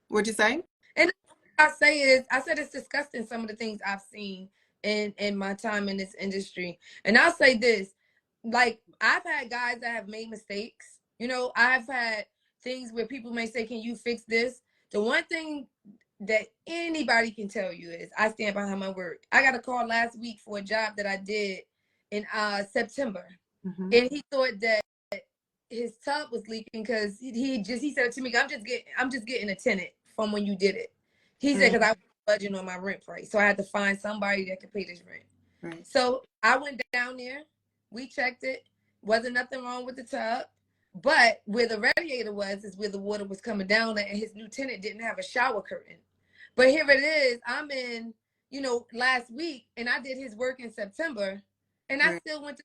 What'd you say? And I said it's disgusting, some of the things I've seen in my time in this industry. And I'll say this, like I've had guys that have made mistakes. You know, I've had things where people may say, can you fix this? The one thing that anybody can tell you is I stand behind my word. I got a call last week for a job that I did in September. And he thought that his tub was leaking because he said to me, I'm just getting a tenant from when you did it. He said, because I was budging on my rent price. So I had to find somebody that could pay this rent. Right. So I went down there, we checked it, wasn't nothing wrong with the tub. But where the radiator was is where the water was coming down, and his new tenant didn't have a shower curtain. But here it is, I'm in, you know, last week, and I did his work in September, and I still went to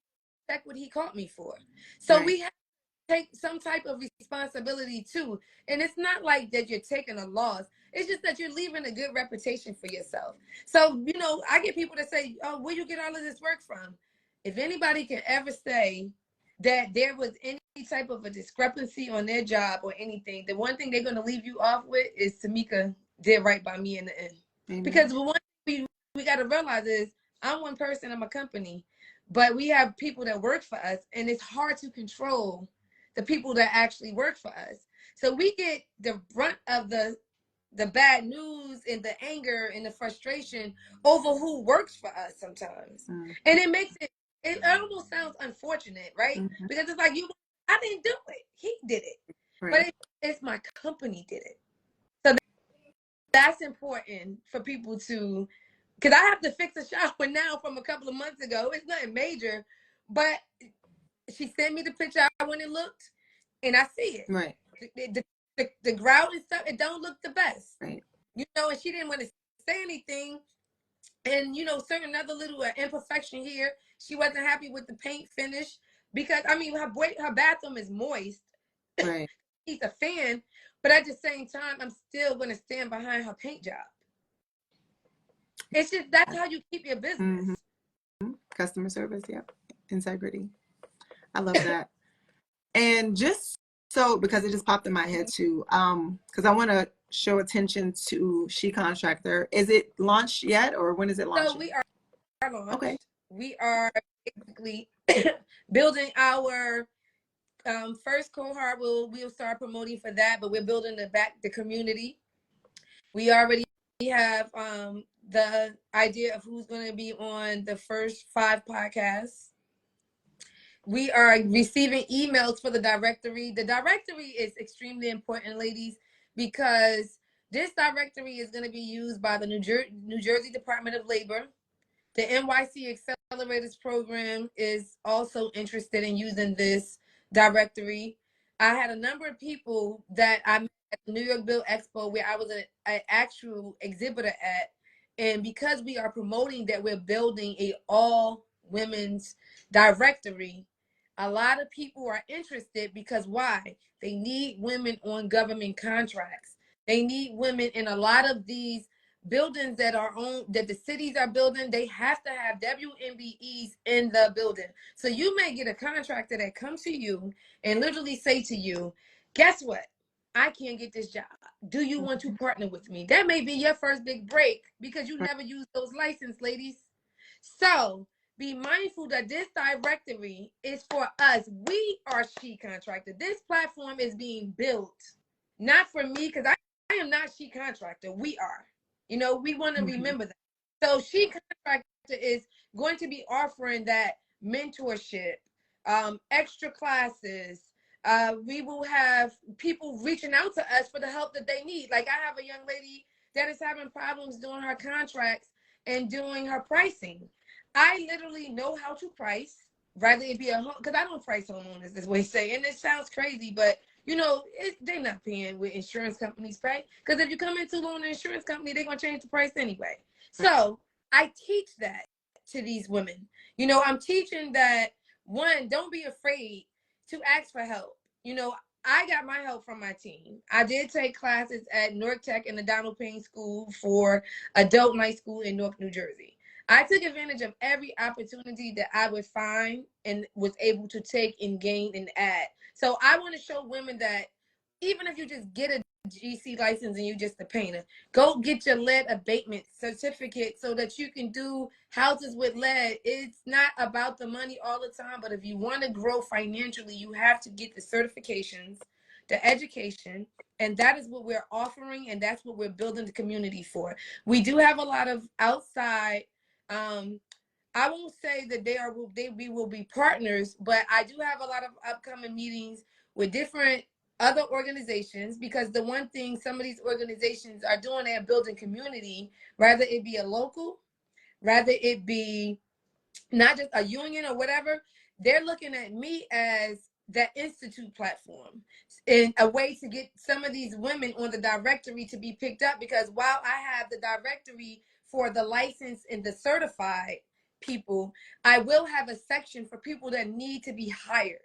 check what he caught me for. So we have to take some type of responsibility too. And it's not like that you're taking a loss. It's just that you're leaving a good reputation for yourself. So, you know, I get people that say, oh, where you get all of this work from? If anybody can ever say that there was any type of a discrepancy on their job or anything, the one thing they're going to leave you off with is Tamika did right by me in the end. Amen. Because the one thing we got to realize is I'm one person, I'm a company, but we have people that work for us, and it's hard to control the people that actually work for us. So we get the brunt of the bad news and the anger and the frustration over who works for us sometimes. And it makes it almost sounds unfortunate, right? Because it's like, I didn't do it. He did it. Right. But it's my company did it. So that's important for people to, because I have to fix a shower now from a couple of months ago. It's nothing major, but she sent me the picture when it looked, and I see it. Right. The grout and stuff, it don't look the best. Right. And she didn't want to say anything. And, certain other little imperfection here. She wasn't happy with the paint finish because, her bathroom is moist. Right. He's a fan. But at the same time, I'm still going to stand behind her paint job. It's just, that's how you keep your business. Customer service, yep. Integrity. I love that. And just so, because it just popped in my head too, because I want to show attention to She Contractor. Is it launched yet, or when is it launched? So we are launched. Okay. We are basically building our first cohort. We'll start promoting for that, but we're building the community. We already have the idea of who's going to be on the first 5 podcasts. We are receiving emails for the directory. The directory is extremely important, ladies, because this directory is going to be used by the New Jersey Department of Labor. The NYC Accelerators Program is also interested in using this directory. I had a number of people that I met at the New York Build Expo where I was an actual exhibitor at. And because we are promoting that we're building a all women's directory, a lot of people are interested because why? They need women on government contracts. They need women in a lot of these buildings that the cities are building. They have to have WMBEs in the building. So you may get a contractor that comes to you and literally say to you, guess what? I can't get this job. Do you want to partner with me? That may be your first big break because you never use those licenses, ladies. So be mindful that this directory is for us. We are She Contractor. This platform is being built, not for me, because I am not She Contractor. We are. We want to remember that. So She Contractor is going to be offering that mentorship, extra classes. We will have people reaching out to us for the help that they need. Like I have a young lady that is having problems doing her contracts and doing her pricing. I literally know how to price, rather it be a home, because I don't price homeowners this way, say, and it sounds crazy, but they're not paying what insurance companies pay. Because if you come in too low in the insurance company, they're gonna change the price anyway. So I teach that to these women. I'm teaching that, one, don't be afraid to ask for help. I got my help from my team. I did take classes at Newark Tech and the Donald Payne School for adult night school in Newark, New Jersey. I took advantage of every opportunity that I would find and was able to take and gain and add. So I want to show women that even if you just get a GC license and you're just a painter, go get your lead abatement certificate so that you can do houses with lead. It's not about the money all the time, but if you want to grow financially, you have to get the certifications, the education, and that is what we're offering, and that's what we're building the community for. We do have a lot of outside, I won't say that we will be partners, but I do have a lot of upcoming meetings with different other organizations, because the one thing some of these organizations are doing, they're building community, rather it be a local, rather it be not just a union or whatever. They're looking at me as that institute platform in a way to get some of these women on the directory to be picked up, because while I have the directory for the licensed and the certified people, I will have a section for people that need to be hired,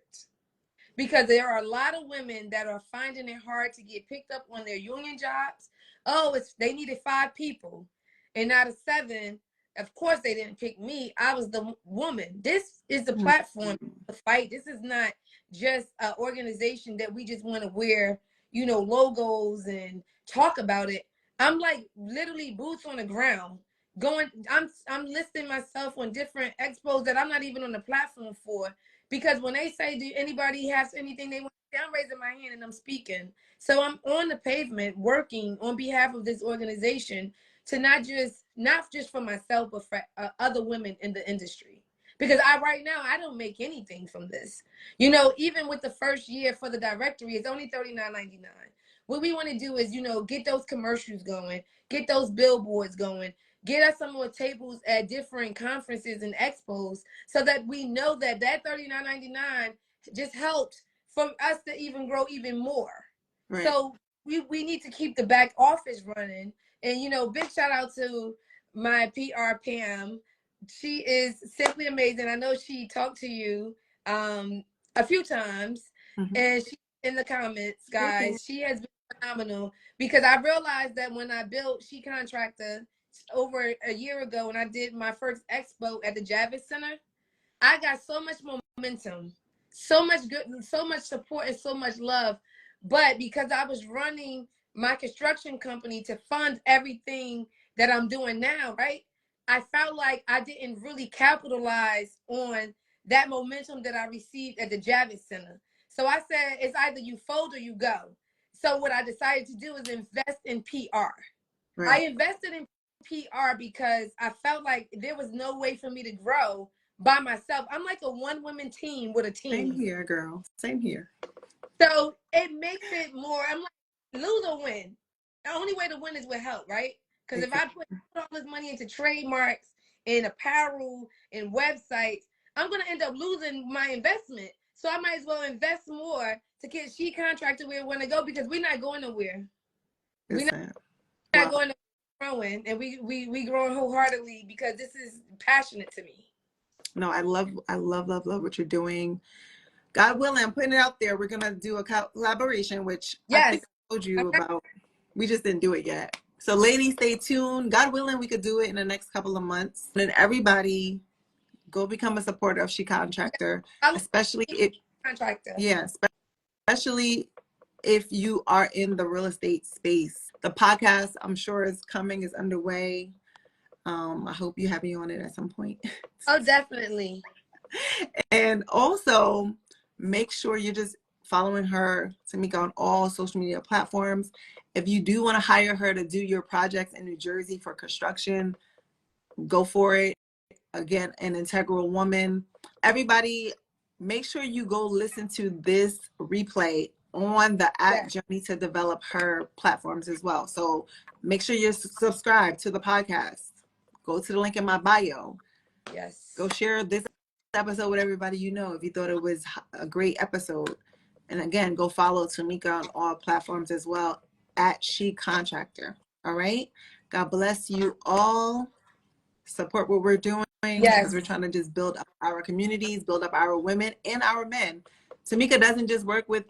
because there are a lot of women that are finding it hard to get picked up on their union jobs. They needed 5 people, and out of 7, of course they didn't pick me. I was the woman. This is the platform to fight. This is not just an organization that we just want to wear, logos and talk about it. I'm like literally boots on the ground. I'm listing myself on different expos that I'm not even on the platform for, because when they say, do anybody has anything they want I'm raising my hand and I'm speaking. So I'm on the pavement working on behalf of this organization to not just for myself, but for other women in the industry. Because right now I don't make anything from this. You know, even with the first year for the directory, it's only $39.99. What we want to do is, you know, get those commercials going, get those billboards going, get us some more tables at different conferences and expos, so that we know that that $39.99 just helped for us to even grow even more. Right. So we need to keep the back office running. And, you know, big shout out to my PR Pam. She is simply amazing. I know she talked to you a few times, and she in the comments, guys. She has been phenomenal, because I realized that when I built She Contractor over a year ago, when I did my first expo at the Javits Center, I got so much momentum, so much good, so much support, and so much love. But because I was running my construction company to fund everything that I'm doing now, right? I felt like I didn't really capitalize on that momentum that I received at the Javits Center. So I said, it's either you fold or you go. So what I decided to do is invest in PR. Right. I invested in PR because I felt like there was no way for me to grow by myself. I'm like a one-woman team with a team. Same here, girl. Same here. So it makes it more, I'm like, lose or win. The only way to win is with help, right? Because if I put all this money into trademarks and apparel and websites, I'm going to end up losing my investment. So I might as well invest more to get She Contractor where we want to go, because we're not going nowhere. We're not going to growing, and we growing wholeheartedly because this is passionate to me. No, I love what you're doing. God willing, I'm putting it out there. We're gonna do a collaboration, which I think I told you about. We just didn't do it yet. So ladies, stay tuned. God willing, we could do it in the next couple of months. And everybody go become a supporter of She Contractor, especially if especially if you are in the real estate space. The podcast, I'm sure, is coming, is underway. I hope you have me on it at some point. Oh, definitely. And also make sure you're just following her, Tamika, on all social media platforms. If you do want to hire her to do your projects in New Jersey for construction, go for it. Again, an integral woman. Everybody, make sure you go listen to this replay on the Journey to Develop Her platforms as well. So make sure you're subscribed to the podcast. Go to the link in my bio. Yes. Go share this episode with everybody you know if you thought it was a great episode. And again, go follow Tamika on all platforms as well at She Contractor. All right. God bless you all. Support what we're doing, because we're trying to just build up our communities, build up our women and our men. Tamika doesn't just work with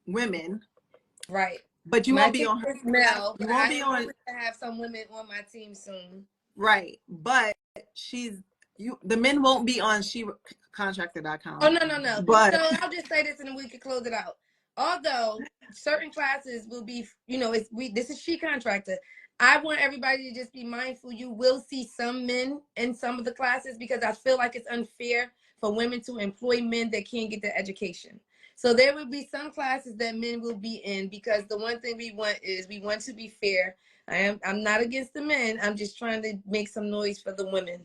women, right? But you won't be on her. Male, you won't be on. To have some women on my team soon, right? But the men won't be on SheContractor.com. Oh no. But so I'll just say this, and then we can close it out. Although certain classes will be, you know, this is She Contractor. I want everybody to just be mindful. You will see some men in some of the classes, because I feel like it's unfair for women to employ men that can't get their education. So there will be some classes that men will be in, because the one thing we want to be fair. I'm not against the men. I'm just trying to make some noise for the women.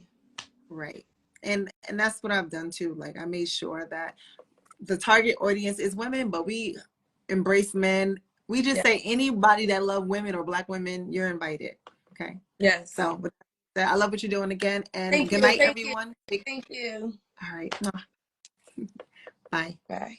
Right. And that's what I've done too. Like, I made sure that the target audience is women, but we embrace men. We just say anybody that love women or Black women, you're invited. Okay. Yes. So I love what you're doing again. And good night, everyone. Thank you. All right. Bye. Bye.